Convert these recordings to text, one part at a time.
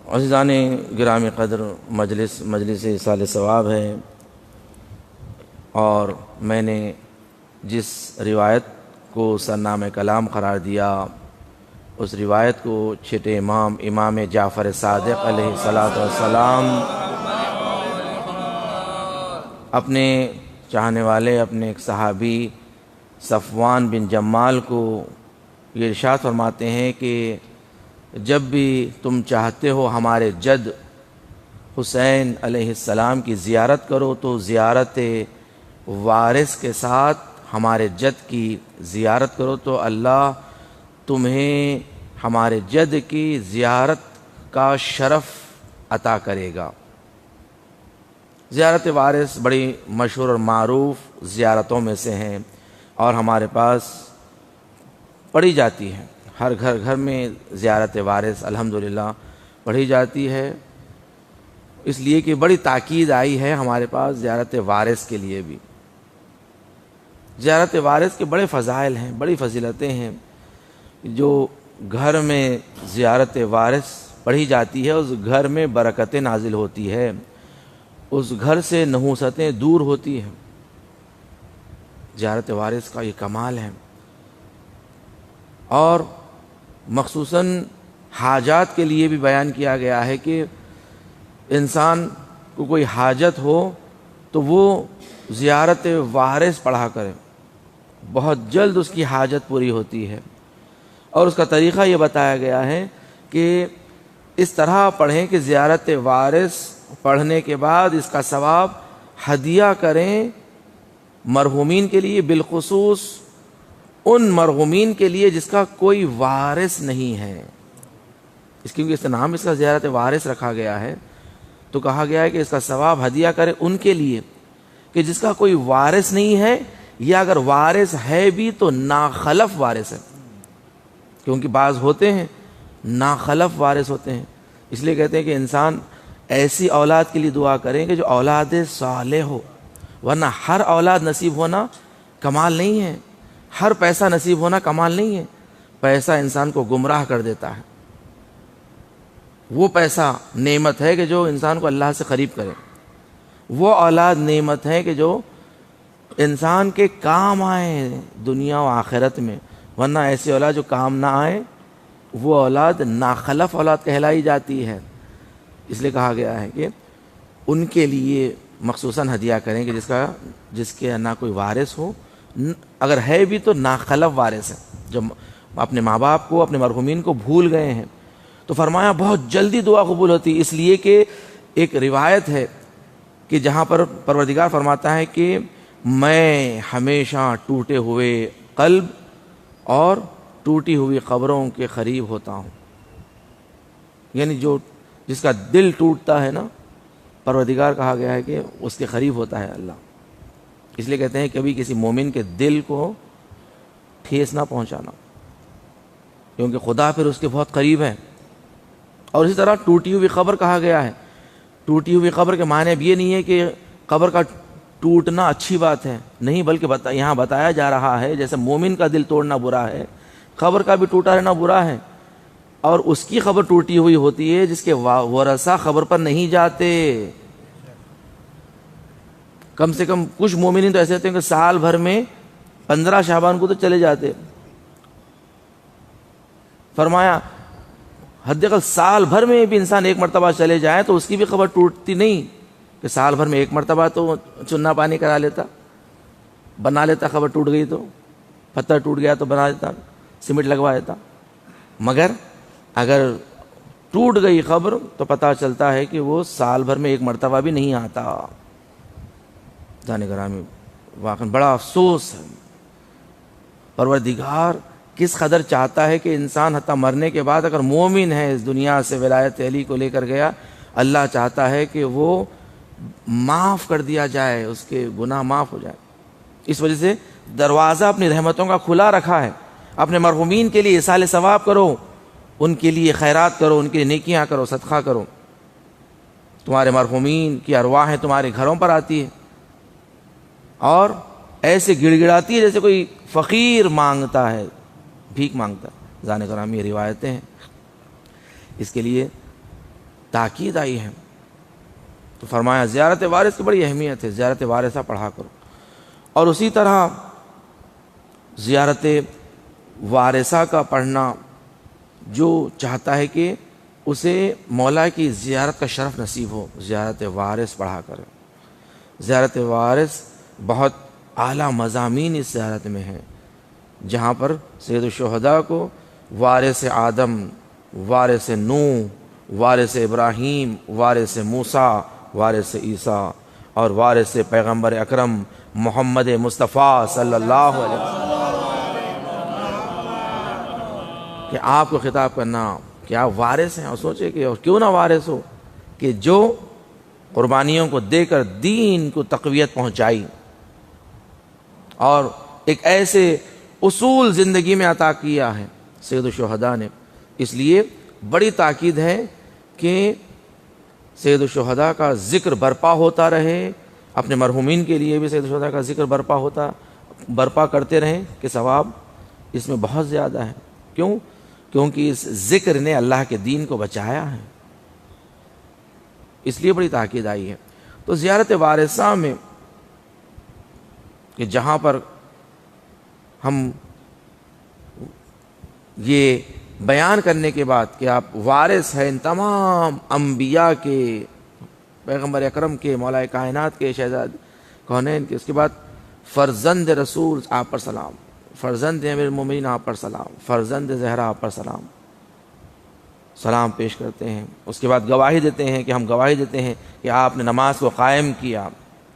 عزیزان گرامی قدر، مجلس ایصال ثواب ہے، اور میں نے جس روایت کو سرنامہ کلام قرار دیا اس روایت کو چھٹے امام جعفر صادق علیہ السلام اپنے چاہنے والے اپنے ایک صحابی صفوان بن جمال کو یہ ارشاد فرماتے ہیں کہ جب بھی تم چاہتے ہو ہمارے جد حسین علیہ السلام کی زیارت کرو تو زیارت وارث کے ساتھ ہمارے جد کی زیارت کرو تو اللہ تمہیں ہمارے جد کی زیارت کا شرف عطا کرے گا۔ زیارت وارث بڑی مشہور اور معروف زیارتوں میں سے ہیں، اور ہمارے پاس پڑھی جاتی ہے، ہر گھر میں زیارت وارث الحمدللہ پڑھی جاتی ہے، اس لیے کہ بڑی تاکید آئی ہے ہمارے پاس زیارت وارث کے لیے بھی۔ زیارت وارث کے بڑے فضائل ہیں، بڑی فضیلتیں ہیں۔ جو گھر میں زیارت وارث پڑھی جاتی ہے اس گھر میں برکتیں نازل ہوتی ہے، اس گھر سے نحوستیں دور ہوتی ہیں۔ زیارت وارث کا یہ کمال ہے، اور مخصوصاً حاجات کے لیے بھی بیان کیا گیا ہے کہ انسان کو کوئی حاجت ہو تو وہ زیارت وارث پڑھا کرے، بہت جلد اس کی حاجت پوری ہوتی ہے۔ اور اس کا طریقہ یہ بتایا گیا ہے کہ اس طرح پڑھیں کہ زیارت وارث پڑھنے کے بعد اس کا ثواب ہدیہ کریں مرحومین کے لیے، بالخصوص ان مرحومین کے لیے جس کا کوئی وارث نہیں ہے۔ کیونکہ اس کا نام اس کا زیارت وارث رکھا گیا ہے، تو کہا گیا ہے کہ اس کا ثواب ہدیہ کرے ان کے لیے کہ جس کا کوئی وارث نہیں ہے، یا اگر وارث ہے بھی تو ناخلف وارث ہے، کیونکہ بعض ہوتے ہیں ناخلف وارث ہوتے ہیں۔ اس لیے کہتے ہیں کہ انسان ایسی اولاد کے لیے دعا کریں کہ جو اولاد صالح ہو، ورنہ ہر اولاد نصیب ہونا کمال نہیں ہے، ہر پیسہ نصیب ہونا کمال نہیں ہے۔ پیسہ انسان کو گمراہ کر دیتا ہے، وہ پیسہ نعمت ہے کہ جو انسان کو اللہ سے قریب کرے، وہ اولاد نعمت ہے کہ جو انسان کے کام آئے دنیا و آخرت میں، ورنہ ایسی اولاد جو کام نہ آئے وہ اولاد ناخلف اولاد کہلائی جاتی ہے۔ اس لیے کہا گیا ہے کہ ان کے لیے مخصوصاً ہدیہ کریں کہ جس کے نہ کوئی وارث ہو، اگر ہے بھی تو ناخلف وارث ہے، جو اپنے ماں باپ کو اپنے مرحومین کو بھول گئے ہیں۔ تو فرمایا بہت جلدی دعا قبول ہوتی، اس لیے کہ ایک روایت ہے کہ جہاں پر پروردگار فرماتا ہے کہ میں ہمیشہ ٹوٹے ہوئے قلب اور ٹوٹی ہوئی قبروں کے قریب ہوتا ہوں، یعنی جس کا دل ٹوٹتا ہے نا، پروردگار کہا گیا ہے کہ اس کے قریب ہوتا ہے اللہ۔ اس لیے کہتے ہیں کبھی کسی مومن کے دل کو ٹھیس نہ پہنچانا، کیونکہ خدا پھر اس کے بہت قریب ہے۔ اور اسی طرح ٹوٹی ہوئی قبر کہا گیا ہے۔ ٹوٹی ہوئی قبر کے معنی اب یہ نہیں ہے کہ قبر کا ٹوٹنا اچھی بات ہے، نہیں، بلکہ یہاں بتایا جا رہا ہے جیسے مومن کا دل توڑنا برا ہے، قبر کا بھی ٹوٹا رہنا برا ہے۔ اور اس کی قبر ٹوٹی ہوئی ہوتی ہے جس کے ورثہ قبر پر نہیں جاتے۔ کم سے کم کچھ مومنین تو ایسے ہوتے ہیں کہ سال بھر میں 15 شعبان کو تو چلے جاتے۔ فرمایا حد اقل سال بھر میں بھی انسان ایک مرتبہ چلے جائے تو اس کی بھی قبر ٹوٹتی نہیں، کہ سال بھر میں ایک مرتبہ تو چنا پانی کرا لیتا، بنا لیتا، قبر ٹوٹ گئی تو پتھر ٹوٹ گیا تو بنا دیتا، سیمنٹ لگوا دیتا۔ مگر اگر ٹوٹ گئی قبر تو پتہ چلتا ہے کہ وہ سال بھر میں ایک مرتبہ بھی نہیں آتا۔ جانے گرامی، واقعا بڑا افسوس ہے۔ پروردگار کس قدر چاہتا ہے کہ انسان حتیٰ مرنے کے بعد اگر مومن ہے اس دنیا سے ولایت علی کو لے کر گیا، اللہ چاہتا ہے کہ وہ معاف کر دیا جائے، اس کے گناہ معاف ہو جائے۔ اس وجہ سے دروازہ اپنی رحمتوں کا کھلا رکھا ہے۔ اپنے مرحومین کے لیے ایصال ثواب کرو، ان کے لیے خیرات کرو، ان کے لیے نیکیاں کرو، صدقہ کرو۔ تمہارے مرحومین کی ارواحیں تمہارے گھروں پر آتی ہے اور ایسے گڑ گڑاتی ہے جیسے کوئی فقیر مانگتا ہے، بھیک مانگتا ہے۔ زان گرامی یہ روایتیں ہیں، اس کے لیے تاکید آئی ہے۔ تو فرمایا زیارت وارث کی بڑی اہمیت ہے، زیارت وارثہ پڑھا کرو۔ اور اسی طرح زیارت وارثہ کا پڑھنا، جو چاہتا ہے کہ اسے مولا کی زیارت کا شرف نصیب ہو، زیارت وارث پڑھا کرے۔ زیارت وارث بہت اعلیٰ مضامین اس زیارت میں ہیں، جہاں پر سید الشہداء کو وارث آدم، وارث نوح، وارث ابراہیم، وارث موسیٰ، وارث عیسیٰ اور وارث پیغمبر اکرم محمد مصطفیٰ صلی اللہ علیہ وسلم کہ آپ کو خطاب کرنا کہ آپ وارث ہیں۔ اور سوچے کہ اور کیوں نہ وارث ہو، کہ جو قربانیوں کو دے کر دین کو تقویت پہنچائی اور ایک ایسے اصول زندگی میں عطا کیا ہے سید الشہداء نے۔ اس لیے بڑی تاکید ہے کہ سید الشہداء کا ذکر برپا ہوتا رہے، اپنے مرحومین کے لیے بھی سید الشہداء کا ذکر برپا کرتے رہیں کہ ثواب اس میں بہت زیادہ ہے۔ کیونکہ اس ذکر نے اللہ کے دین کو بچایا ہے، اس لیے بڑی تاکید آئی ہے۔ تو زیارت وارثہ میں کہ جہاں پر ہم یہ بیان کرنے کے بعد کہ آپ وارث ہیں ان تمام انبیاء کے، پیغمبر اکرم کے، مولا کائنات کے، شہزاد کونین کے، اس کے بعد فرزند رسول آپ پر سلام، فرزند امیر المومنین آپ پر سلام، فرزند زہرا آپ پر سلام پیش کرتے ہیں۔ اس کے بعد گواہی دیتے ہیں کہ ہم گواہی دیتے ہیں کہ آپ نے نماز کو قائم کیا،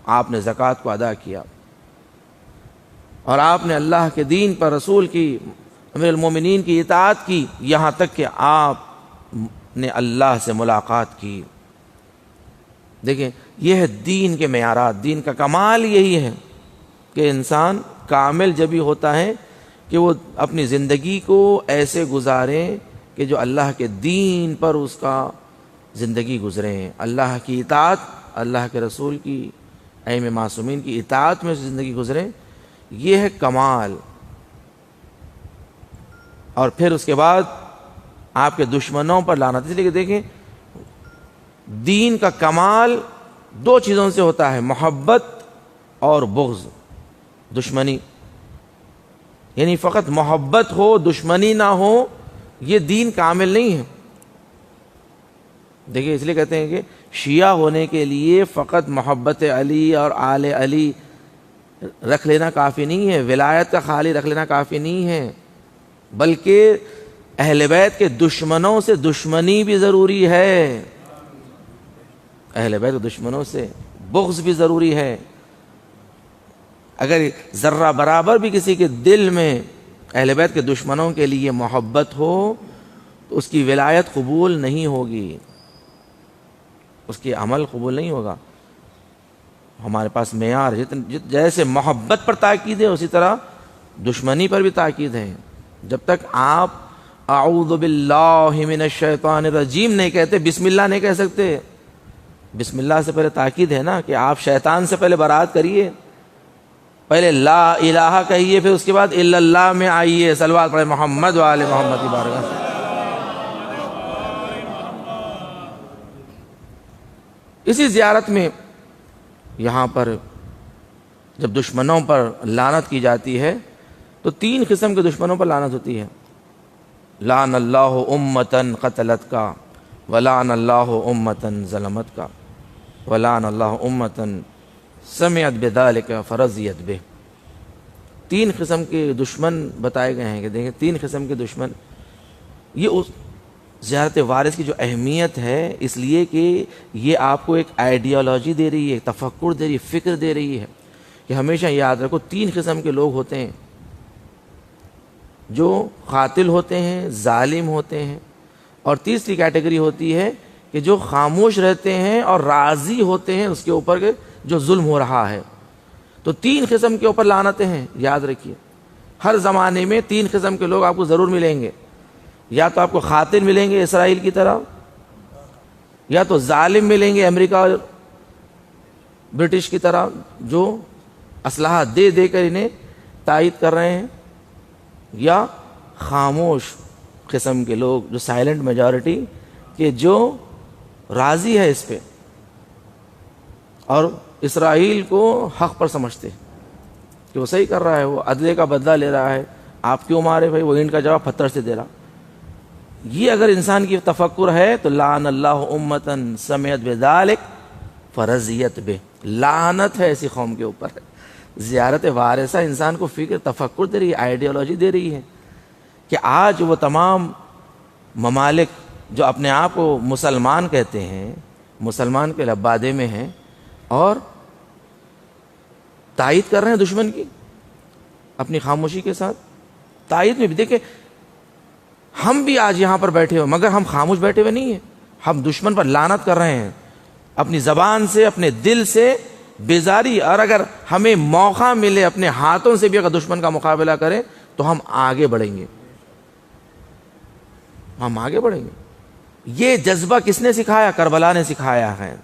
آپ نے زکوٰۃ کو ادا کیا، اور آپ نے اللہ کے دین پر، رسول کی، امیر المومنین کی اطاعت کی، یہاں تک کہ آپ نے اللہ سے ملاقات کی۔ دیکھیں یہ ہے دین کے معیارات، دین کا کمال یہی ہے کہ انسان کامل جبھی ہوتا ہے کہ وہ اپنی زندگی کو ایسے گزارے کہ جو اللہ کے دین پر اس کا زندگی گزرے، اللہ کی اطاعت، اللہ کے رسول کی، ائمہ معصومین کی اطاعت میں زندگی گزرے، یہ ہے کمال۔ اور پھر اس کے بعد آپ کے دشمنوں پر لعنت۔ اس لیے کہ دیکھیں دین کا کمال دو چیزوں سے ہوتا ہے، محبت اور بغض، دشمنی۔ یعنی فقط محبت ہو، دشمنی نہ ہو، یہ دین کامل نہیں ہے۔ دیکھیں اس لیے کہتے ہیں کہ شیعہ ہونے کے لیے فقط محبت علی اور آل علی رکھ لینا کافی نہیں ہے، ولایت کا خالی رکھ لینا کافی نہیں ہے، بلکہ اہل بیت کے دشمنوں سے دشمنی بھی ضروری ہے، اہل بیت کے دشمنوں سے بغض بھی ضروری ہے۔ اگر ذرہ برابر بھی کسی کے دل میں اہل بیت کے دشمنوں کے لیے محبت ہو تو اس کی ولایت قبول نہیں ہوگی، اس کی عمل قبول نہیں ہوگا۔ ہمارے پاس معیار جیسے محبت پر تاکید ہے، اسی طرح دشمنی پر بھی تاکید ہے۔ جب تک آپ اعوذ باللہ من الشیطان الرجیم نہیں کہتے، بسم اللہ نہیں کہہ سکتے۔ بسم اللہ سے پہلے تاکید ہے نا کہ آپ شیطان سے پہلے برات کریے، پہلے لا الہ کہیے، پھر اس کے بعد الا اللہ میں آئیے، صلوات پڑھیں محمد و آل محمد کی بارگاہ سے۔ اسی زیارت میں یہاں پر جب دشمنوں پر لعنت کی جاتی ہے تو تین قسم کے دشمنوں پر لعنت ہوتی ہے۔ لعن اللہ امتن قتلت کا، ولعن اللہ امتن ظلمت کا، ولعن اللہ امتن سمعت بذلک فرضیت بہ۔ تین قسم کے دشمن بتائے گئے ہیں کہ دیکھیں تین قسم کے دشمن۔ یہ اس زیارت وارث کی جو اہمیت ہے، اس لیے کہ یہ آپ کو ایک آئیڈیالوجی دے رہی ہے، ایک تفکر دے رہی ہے، فکر دے رہی ہے کہ ہمیشہ یاد رکھو تین قسم کے لوگ ہوتے ہیں، جو قاتل ہوتے ہیں، ظالم ہوتے ہیں، اور تیسری کیٹیگری ہوتی ہے کہ جو خاموش رہتے ہیں اور راضی ہوتے ہیں اس کے اوپر کہ جو ظلم ہو رہا ہے۔ تو تین قسم کے اوپر لعنتیں ہیں، یاد رکھیے۔ ہر زمانے میں تین قسم کے لوگ آپ کو ضرور ملیں گے، یا تو آپ کو قاتل ملیں گے اسرائیل کی طرح، یا تو ظالم ملیں گے امریکہ اور برٹش کی طرح، جو اسلحہ دے دے کر انہیں تائید کر رہے ہیں، یا خاموش قسم کے لوگ جو سائلنٹ میجورٹی کہ جو راضی ہے اس پہ اور اسرائیل کو حق پر سمجھتے کہ وہ صحیح کر رہا ہے, وہ عدلے کا بدلہ لے رہا ہے, آپ کیوں مارے بھائی, وہ اینٹ کا جواب پتھر سے دے رہا. یہ اگر انسان کی تفکر ہے تو لعن اللہ امتن سمعت بذالک فرضیت بہ, لعنت ہے ایسی قوم کے اوپر. زیارت وارثہ انسان کو فکر تفکر دے رہی ہے, آئیڈیالوجی دے رہی ہے کہ آج وہ تمام ممالک جو اپنے آپ کو مسلمان کہتے ہیں, مسلمان کے لبادے میں ہیں اور تائید کر رہے ہیں دشمن کی اپنی خاموشی کے ساتھ. تائید میں بھی دیکھیں ہم بھی آج یہاں پر بیٹھے ہوئے مگر ہم خاموش بیٹھے ہوئے نہیں ہیں, ہم دشمن پر لعنت کر رہے ہیں اپنی زبان سے, اپنے دل سے بیزاری. اور اگر ہمیں موقع ملے اپنے ہاتھوں سے بھی اگر دشمن کا مقابلہ کریں تو ہم آگے بڑھیں گے, ہم آگے بڑھیں گے. یہ جذبہ کس نے سکھایا؟ کربلا نے سکھایا ہے.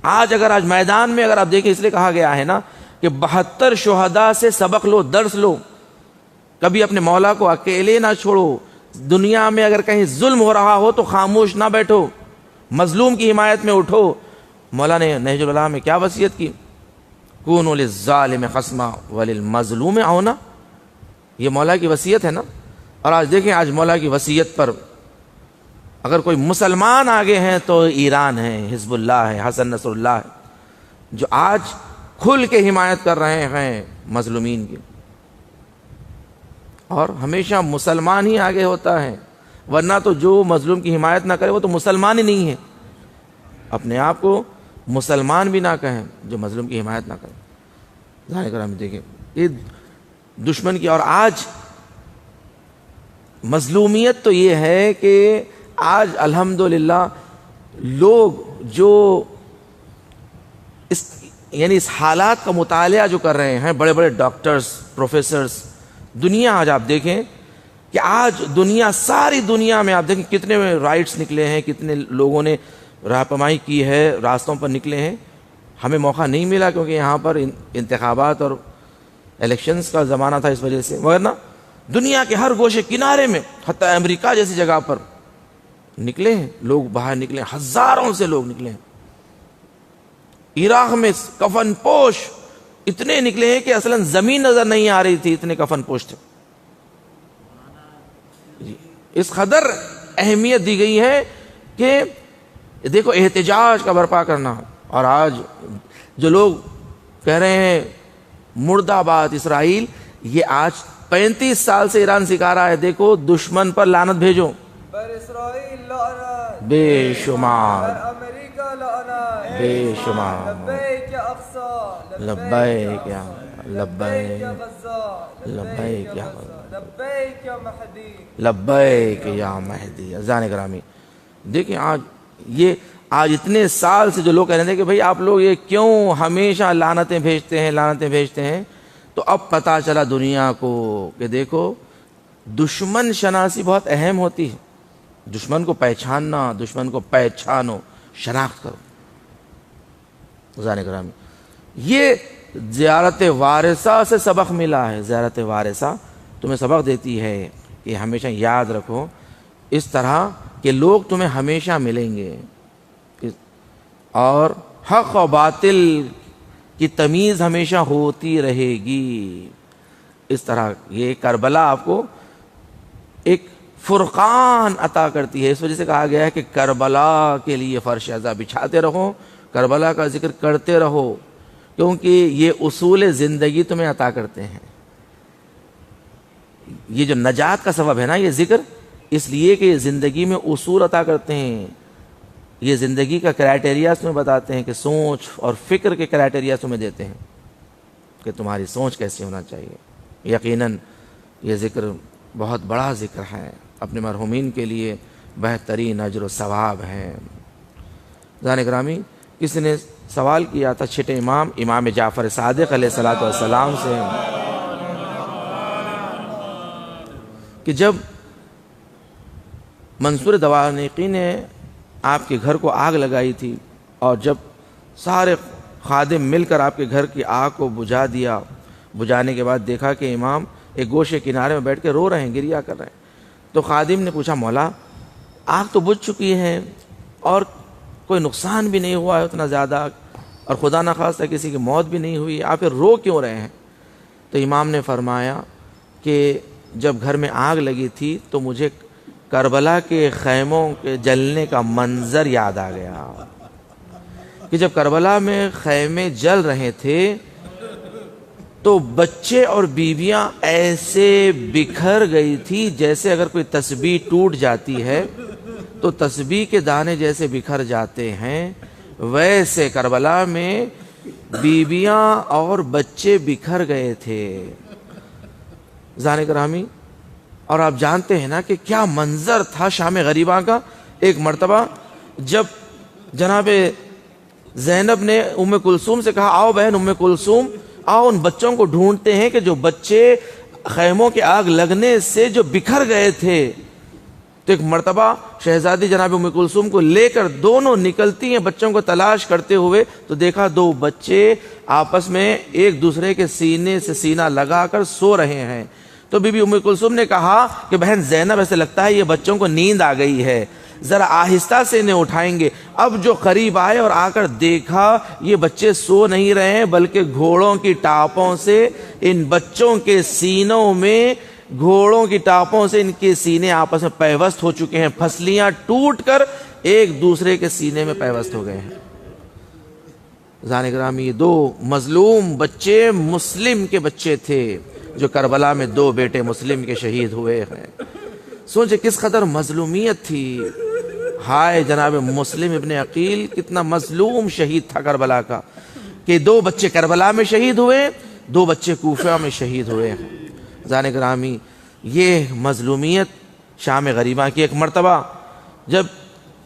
آج میدان میں اگر آپ دیکھیں, اس لیے کہا گیا ہے نا کہ 72 شہداء سے سبق لو, درس لو, کبھی اپنے مولا کو اکیلے نہ چھوڑو. دنیا میں اگر کہیں ظلم ہو رہا ہو تو خاموش نہ بیٹھو, مظلوم کی حمایت میں اٹھو. مولا نے نہج البلاغہ میں کیا وصیت کی؟ کونوا للظالم خصما وللمظلوم عونا. یہ مولا کی وصیت ہے نا. اور آج دیکھیں, آج مولا کی وصیت پر اگر کوئی مسلمان آگے ہیں تو ایران ہے, حزب اللہ ہے, حسن نصر اللہ ہے, جو آج کھل کے حمایت کر رہے ہیں مظلومین کی. اور ہمیشہ مسلمان ہی آگے ہوتا ہے, ورنہ تو جو مظلوم کی حمایت نہ کرے وہ تو مسلمان ہی نہیں ہے. اپنے آپ کو مسلمان بھی نہ کہیں جو مظلوم کی حمایت نہ کرے. ظاہر کرام دیکھیں یہ دشمن کی. اور آج مظلومیت تو یہ ہے کہ آج الحمدللہ لوگ جو اس حالات کا مطالعہ جو کر رہے ہیں, بڑے بڑے ڈاکٹرز, پروفیسرز, دنیا آج آپ دیکھیں کہ آج دنیا, ساری دنیا میں آپ دیکھیں کتنے رائٹس نکلے ہیں, کتنے لوگوں نے راہپمائی کی ہے, راستوں پر نکلے ہیں. ہمیں موقع نہیں ملا کیونکہ یہاں پر انتخابات اور الیکشنز کا زمانہ تھا, اس وجہ سے. ورنہ دنیا کے ہر گوشے کنارے میں, حتیٰ امریکہ جیسی جگہ پر نکلے ہیں لوگ, باہر نکلے ہیں, ہزاروں سے لوگ نکلے ہیں. عراق میں کفن پوش اتنے نکلے ہیں کہ اصلا زمین نظر نہیں آ رہی تھی, اتنے کفن پوش تھے. اس قدر اہمیت دی گئی ہے کہ دیکھو احتجاج کا برپا کرنا. اور آج جو لوگ کہہ رہے ہیں مردہ آباد اسرائیل, یہ آج 35 سال سے ایران سکھا رہا ہے دیکھو دشمن پر لعنت بھیجو, اسرائیل لعنت بے شمار, امریکہ لعنت بے شمار. لبیک یا اقصی, لبیک یا لبیک یا غزہ, لبیک یا لبیک یا مہدی, لبیک یا مہدی. اذان گرامی دیکھیں آج اتنے سال سے جو لوگ کہہ رہے تھے کہ بھئی آپ لوگ یہ کیوں ہمیشہ لعنتیں بھیجتے ہیں, تو اب پتہ چلا دنیا کو کہ دیکھو دشمن شناسی بہت اہم ہوتی ہے. دشمن کو پہچاننا, دشمن کو پہچانو, شناخت کرو. اذان گرامی یہ زیارت وارثہ سے سبق ملا ہے. زیارت وارثہ تمہیں سبق دیتی ہے کہ ہمیشہ یاد رکھو اس طرح کہ لوگ تمہیں ہمیشہ ملیں گے اور حق و باطل کی تمیز ہمیشہ ہوتی رہے گی. اس طرح یہ کربلا آپ کو ایک فرقان عطا کرتی ہے. اس وجہ سے کہا گیا ہے کہ کربلا کے لیے فرش عزا بچھاتے رہو, کربلا کا ذکر کرتے رہو, کیونکہ یہ اصول زندگی تمہیں عطا کرتے ہیں. یہ جو نجات کا سبب ہے نا یہ ذکر, اس لیے کہ زندگی میں اصول عطا کرتے ہیں. یہ زندگی کا کرائٹیریا تمہیں بتاتے ہیں کہ سوچ اور فکر کے کرائٹیریا تمہیں دیتے ہیں کہ تمہاری سوچ کیسی ہونا چاہیے. یقیناً یہ ذکر بہت بڑا ذکر ہے, اپنے مرحومین کے لیے بہترین اجر و ثواب ہے. ذان گرامی کسی نے سوال کیا تھا چھٹے امام جعفر صادق علیہ الصلوۃ والسلام سے کہ جب منصور دوانیقی نے آپ کے گھر کو آگ لگائی تھی اور جب سارے خادم مل کر آپ کے گھر کی آگ کو بجھا دیا, بجھانے کے بعد دیکھا کہ امام ایک گوشے کنارے میں بیٹھ کے رو رہے ہیں, گریہ کر رہے ہیں, تو خادم نے پوچھا مولا آگ تو بجھ چکی ہے اور کوئی نقصان بھی نہیں ہوا ہے اتنا زیادہ، اور خدا نخواستہ کسی کی موت بھی نہیں ہوئی، آپ پھر رو کیوں رہے ہیں؟ تو امام نے فرمایا کہ جب گھر میں آگ لگی تھی تو مجھے کربلا کے خیموں کے جلنے کا منظر یاد آ گیا کہ جب کربلا میں خیمے جل رہے تھے تو بچے اور بیویاں ایسے بکھر گئی تھی جیسے اگر کوئی تسبیح ٹوٹ جاتی ہے تو تسبیح کے دانے جیسے بکھر جاتے ہیں، ویسے کربلا میں بیویاں اور بچے بکھر گئے تھے۔ زان گرامی، اور آپ جانتے ہیں نا کہ کیا منظر تھا شام غریبہ کا۔ ایک مرتبہ جب جناب زینب نے ام کلثوم سے کہا آؤ بہن ام کلثوم آؤ ان بچوں کو ڈھونڈتے ہیں کہ جو بچے خیموں کے آگ لگنے سے جو بکھر گئے تھے، تو ایک مرتبہ شہزادی جناب ام کلثوم کو لے کر دونوں نکلتی ہیں بچوں کو تلاش کرتے ہوئے، تو دیکھا دو بچے آپس میں ایک دوسرے کے سینے سے سینہ لگا کر سو رہے ہیں۔ تو بی بی ام کلثوم نے کہا کہ بہن زینب ایسے لگتا ہے یہ بچوں کو نیند آ گئی ہے، ذرا آہستہ سے انہیں اٹھائیں گے۔ اب جو قریب آئے اور آ کر دیکھا یہ بچے سو نہیں رہے ہیں بلکہ گھوڑوں کی ٹاپوں سے ان بچوں کے سینوں میں، گھوڑوں کی ٹاپوں سے ان کے سینے آپس میں پیوست ہو چکے ہیں، پھسلیاں ٹوٹ کر ایک دوسرے کے سینے میں پیوست ہو گئے ہیں۔ زان گرامی، دو مظلوم بچے مسلم کے بچے تھے جو کربلا میں دو بیٹے مسلم کے شہید ہوئے ہیں۔ سوچے کس قدر مظلومیت تھی۔ ہائے جناب مسلم ابن عقیل کتنا مظلوم شہید تھا کربلا کا، کہ دو بچے کربلا میں شہید ہوئے، دو بچے کوفہ میں شہید ہوئے ہیں۔ زان گرامی، یہ مظلومیت شام غریبہ کی۔ ایک مرتبہ جب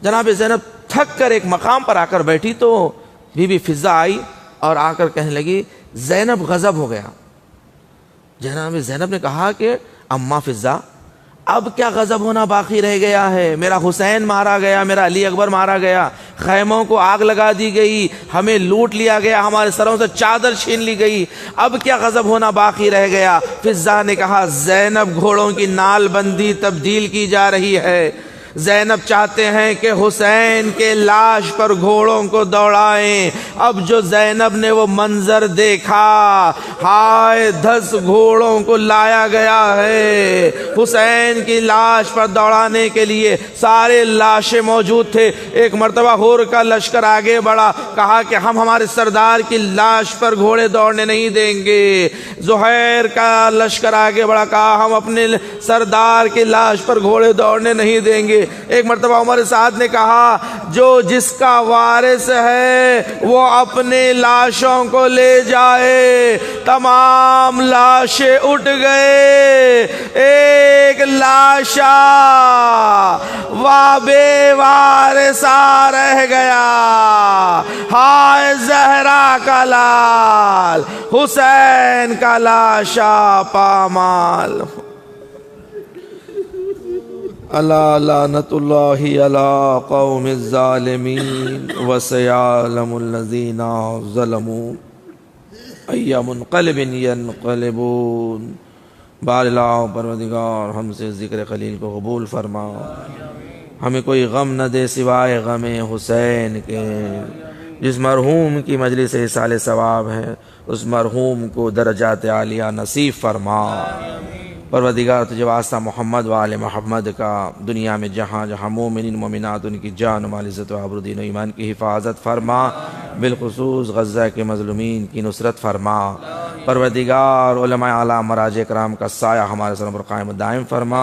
جناب زینب تھک کر ایک مقام پر آ کر بیٹھی تو بی بی فضہ آئی اور آ کر کہنے لگی زینب غضب ہو گیا۔ جناب زینب نے کہا کہ اماں فضہ اب کیا غضب ہونا باقی رہ گیا ہے؟ میرا حسین مارا گیا، میرا علی اکبر مارا گیا، خیموں کو آگ لگا دی گئی، ہمیں لوٹ لیا گیا، ہمارے سروں سے چادر چھین لی گئی، اب کیا غضب ہونا باقی رہ گیا؟ فضہ نے کہا زینب گھوڑوں کی نال بندی تبدیل کی جا رہی ہے، زینب چاہتے ہیں کہ حسین کے لاش پر گھوڑوں کو دوڑائیں۔ اب جو زینب نے وہ منظر دیکھا، ہائے 10 گھوڑوں کو لایا گیا ہے حسین کی لاش پر دوڑانے کے لیے، سارے لاشیں موجود تھے۔ ایک مرتبہ ہور کا لشکر آگے بڑھا، کہا کہ ہم ہمارے سردار کی لاش پر گھوڑے دوڑنے نہیں دیں گے۔ زہیر کا لشکر آگے بڑھا، کہا ہم اپنے سردار کی لاش پر گھوڑے دوڑنے نہیں دیں گے۔ ایک مرتبہ عمر سعد نے کہا جو جس کا وارث ہے وہ اپنے لاشوں کو لے جائے۔ تمام لاشیں اٹھ گئے، ایک لاشا بے وارثا رہ گیا، ہائے زہرا کا لال، حسین کا لاشا پامال۔ الا لعنت اللہ علی قوم الظالمین وسیعلم الذین ظلموا ای منقلب ینقلبون۔ بار اللہ پروردگار ہم سے ذکر خلیل کو قبول فرما، ہمیں کوئی غم نہ دے سوائے غم حسین کے۔ جس مرحوم کی مجلس اصال ثواب ہے اس مرحوم کو درجات عالیہ نصیب فرما۔ پروردگار تجھے واسطہ محمد و آل محمد کا دنیا میں جہاں جہاں مومنین مومنات ان کی جان و مال عزت و آبرو دین و ایمان کی حفاظت فرما، بالخصوص غزہ کے مظلومین کی نصرت فرما۔ پروردگار علماء اعلیٰ مراجع کرام کا سایہ ہمارے سر پر قائم و دائم فرما۔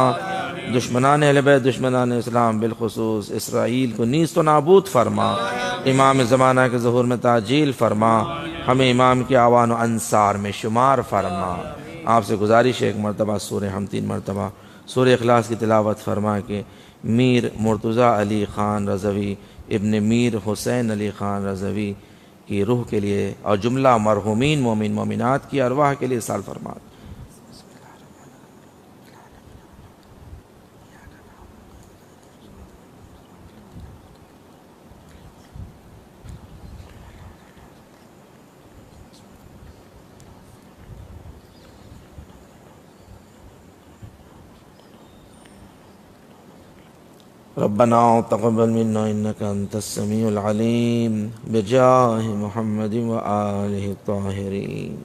دشمنان اہل بیت، دشمنان اسلام، بالخصوص اسرائیل کو نیست و نابود فرما۔ امام زمانہ کے ظہور میں تعجیل فرما، ہمیں امام کے اعوان و انصار میں شمار فرما۔ آپ سے گزارش ہے ایک مرتبہ سورہ ہم 3 مرتبہ سورہ اخلاص کی تلاوت فرما کے میر مرتضیٰ علی خان رضوی ابن میر حسین علی خان رضوی کی روح کے لیے اور جملہ مرحومین مومن مومنات کی ارواح کے لیے سال فرما۔ ربنا تقبل منا انك انت السميع العليم بجاه محمد وآله الطاهرين.